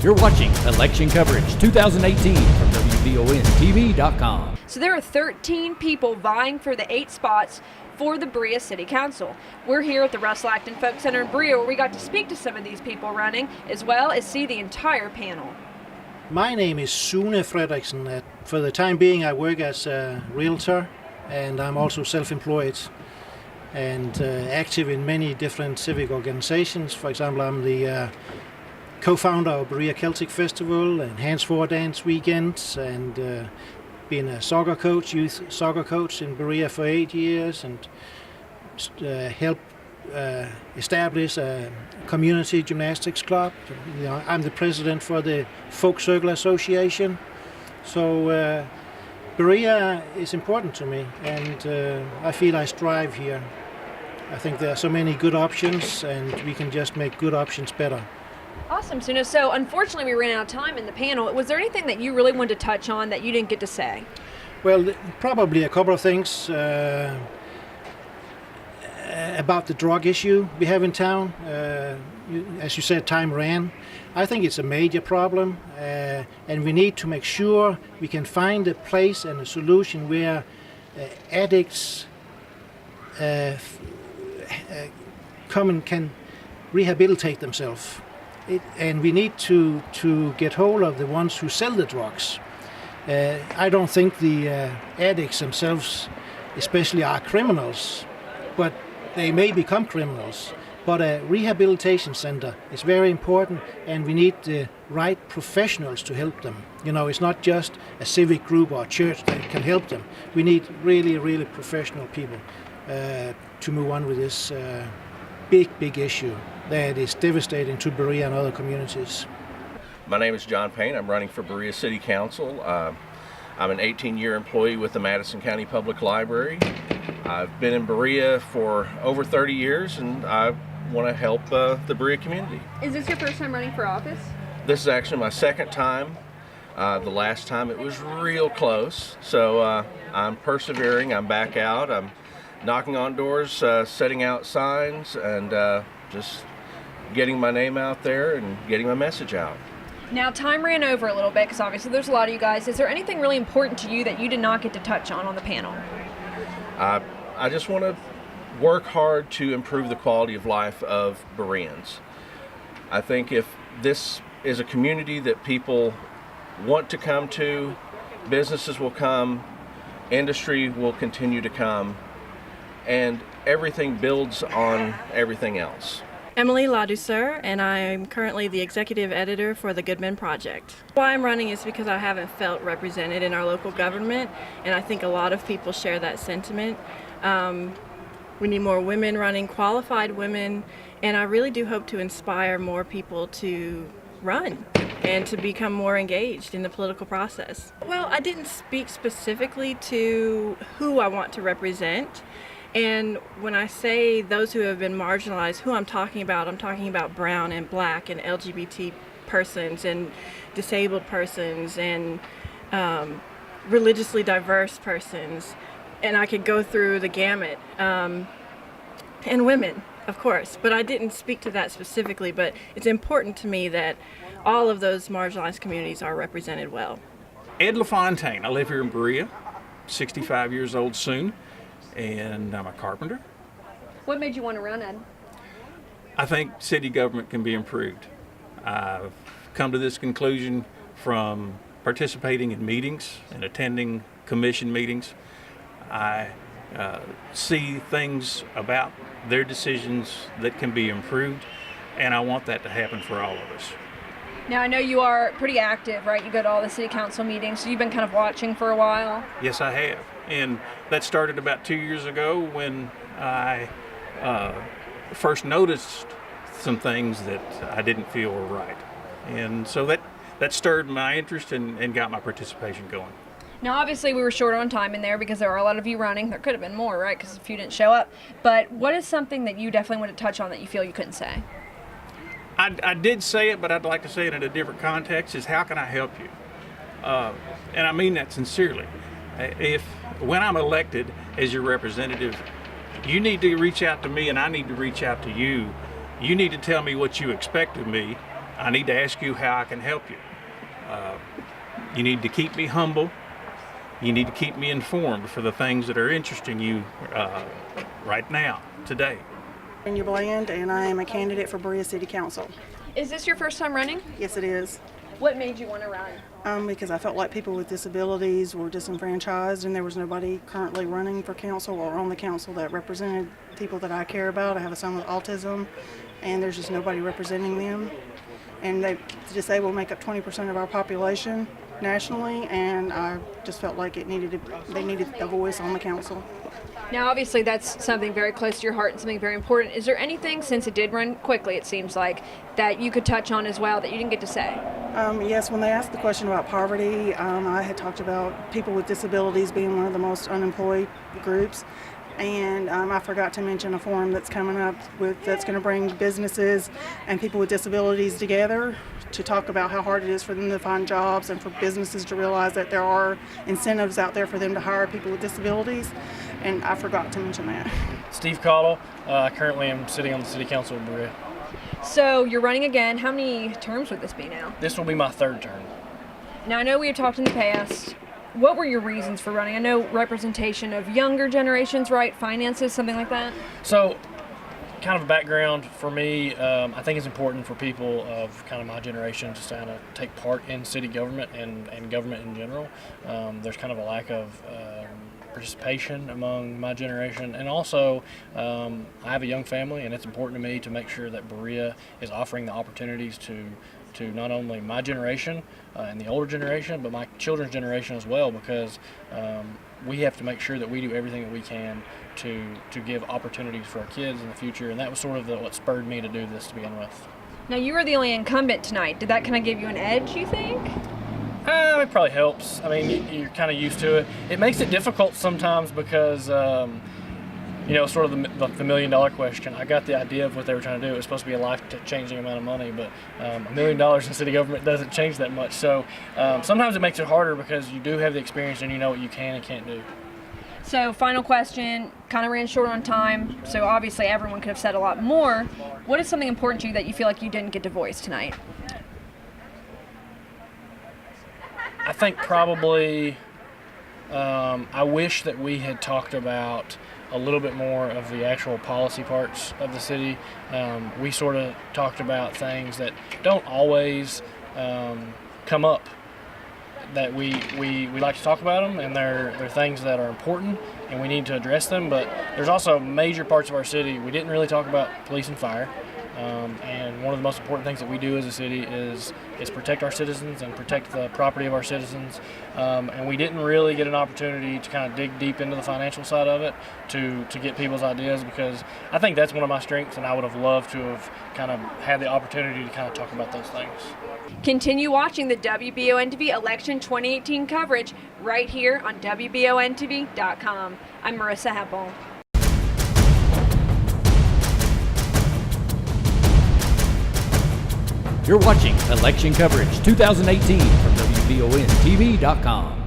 You're watching Election Coverage 2018 from WVONTV.com. So there are 13 people vying for the 8 spots for the Berea City Council. We're here at the Russell Acton Folk Center in Berea, where we got to speak to some of these people running, as well as see the entire panel. My name is Suna Frederickson. For the time being, I work as a realtor, and I'm also self-employed and active in many different civic organizations. For example, I'm the co-founder of Berea Celtic Festival and Hands For Dance Weekends, and been a soccer coach, youth soccer coach in Berea for 8 years, and helped establish a community gymnastics club. You know, I'm the president for the Folk Circle Association. So Berea is important to me, and I feel I strive here. I think there are so many good options, and we can just make good options better. Awesome, Suna. So unfortunately we ran out of time in the panel. Was there anything that you really wanted to touch on that you didn't get to say? Well, probably a couple of things about the drug issue we have in town. As you said, time ran. I think it's a major problem, and we need to make sure we can find a place and a solution where addicts come and can rehabilitate themselves. And we need to get hold of the ones who sell the drugs. I don't think the addicts themselves especially are criminals, but they may become criminals. But a rehabilitation center is very important, and we need the right professionals to help them. You know, it's not just a civic group or a church that can help them. We need really, really professional people to move on with this big issue that is devastating to Berea and other communities. My name is John Payne. I'm running for Berea City Council. I'm an 18-year employee with the Madison County Public Library. I've been in Berea for over 30 years, and I want to help the Berea community. Is this your first time running for office? This is actually my second time. The last time it was real close, so I'm persevering. I'm back out. I'm knocking on doors, setting out signs, and just getting my name out there and getting my message out. Now, time ran over a little bit because obviously there's a lot of you guys. Is there anything really important to you that you did not get to touch on the panel? I just want to work hard to improve the quality of life of Bereans. I think if this is a community that people want to come to, businesses will come, industry will continue to come, and everything builds on everything else. Emily Ladouceur, and I'm currently the executive editor for the Goodman Project. Why I'm running is because I haven't felt represented in our local government, and I think a lot of people share that sentiment. We need more women running, qualified women, and I really do hope to inspire more people to run and to become more engaged in the political process. Well, I didn't speak specifically to who I want to represent. And when I say those who have been marginalized, who I'm talking about brown and black and LGBT persons and disabled persons and religiously diverse persons. And I could go through the gamut. And women, of course. But I didn't speak to that specifically, but it's important to me that all of those marginalized communities are represented well. Ed LaFontaine. I live here in Berea, 65 years old soon. And I'm a carpenter. What made you want to run, Ed? I think city government can be improved. I've come to this conclusion from participating in meetings and attending commission meetings. I see things about their decisions that can be improved, and I want that to happen for all of us. Now, I know you are pretty active, right? You go to all the city council meetings, so you've been kind of watching for a while. Yes, I have. And that started about 2 years ago when I first noticed some things that I didn't feel were right. And so that stirred my interest and got my participation going. Now, obviously, we were short on time in there because there are a lot of you running. There could have been more, right? Because a few didn't show up. But what is something that you definitely want to touch on that you feel you couldn't say? I did say it, but I'd like to say it in a different context, is how can I help you? And I mean that sincerely. When I'm elected as your representative, you need to reach out to me and I need to reach out to you. You need to tell me what you expect of me. I need to ask you how I can help you. You need to keep me humble. You need to keep me informed for the things that are interesting you right now, today. I'm Bland, and I am a candidate for Berea City Council. Is this your first time running? Yes, it is. What made you want to run? Because I felt like people with disabilities were disenfranchised, and there was nobody currently running for council or on the council that represented people that I care about. I have a son with autism, and there's just nobody representing them. And the disabled make up 20% of our population nationally, and I just felt like they needed a voice on the council. Now, obviously, that's something very close to your heart and something very important. Is there anything, since it did run quickly, it seems like, that you could touch on as well that you didn't get to say? Yes, when they asked the question about poverty, I had talked about people with disabilities being one of the most unemployed groups. And I forgot to mention a forum that's coming up that's going to bring businesses and people with disabilities together to talk about how hard it is for them to find jobs and for businesses to realize that there are incentives out there for them to hire people with disabilities. And I forgot to mention that. Steve Cottle. I currently am sitting on the City Council of Berea. So you're running again. How many terms would this be now? This will be my third term. Now, I know we have talked in the past. What were your reasons for running? I know representation of younger generations, right? Finances, something like that? So, kind of a background for me, I think it's important for people of kind of my generation to kind of take part in city government and government in general. There's kind of a lack of participation among my generation, and also I have a young family, and it's important to me to make sure that Berea is offering the opportunities to not only my generation and the older generation, but my children's generation as well, because we have to make sure that we do everything that we can to give opportunities for our kids in the future, and that was sort of what spurred me to do this to begin with. Now, you were the only incumbent tonight. Did that kind of give you an edge, you think? It probably helps. I mean, you're kind of used to it. It makes it difficult sometimes because, sort of the $1 million question. I got the idea of what they were trying to do. It was supposed to be a life-changing amount of money, but $1 million in city government doesn't change that much. So sometimes it makes it harder because you do have the experience and you know what you can and can't do. So, final question, kind of ran short on time, so obviously everyone could have said a lot more. What is something important to you that you feel like you didn't get to voice tonight? I think probably I wish that we had talked about a little bit more of the actual policy parts of the city. We sort of talked about things that don't always come up, that we like to talk about them, and they're things that are important and we need to address them, but there's also major parts of our city we didn't really talk about: police and fire. And one of the most important things that we do as a city is protect our citizens and protect the property of our citizens. And we didn't really get an opportunity to kind of dig deep into the financial side of it to get people's ideas, because I think that's one of my strengths, and I would have loved to have kind of had the opportunity to kind of talk about those things. Continue watching the WBON-TV Election 2018 coverage right here on WBONTV.com. I'm Marisa Hempel. You're watching Election Coverage 2018 from WBONTV.com.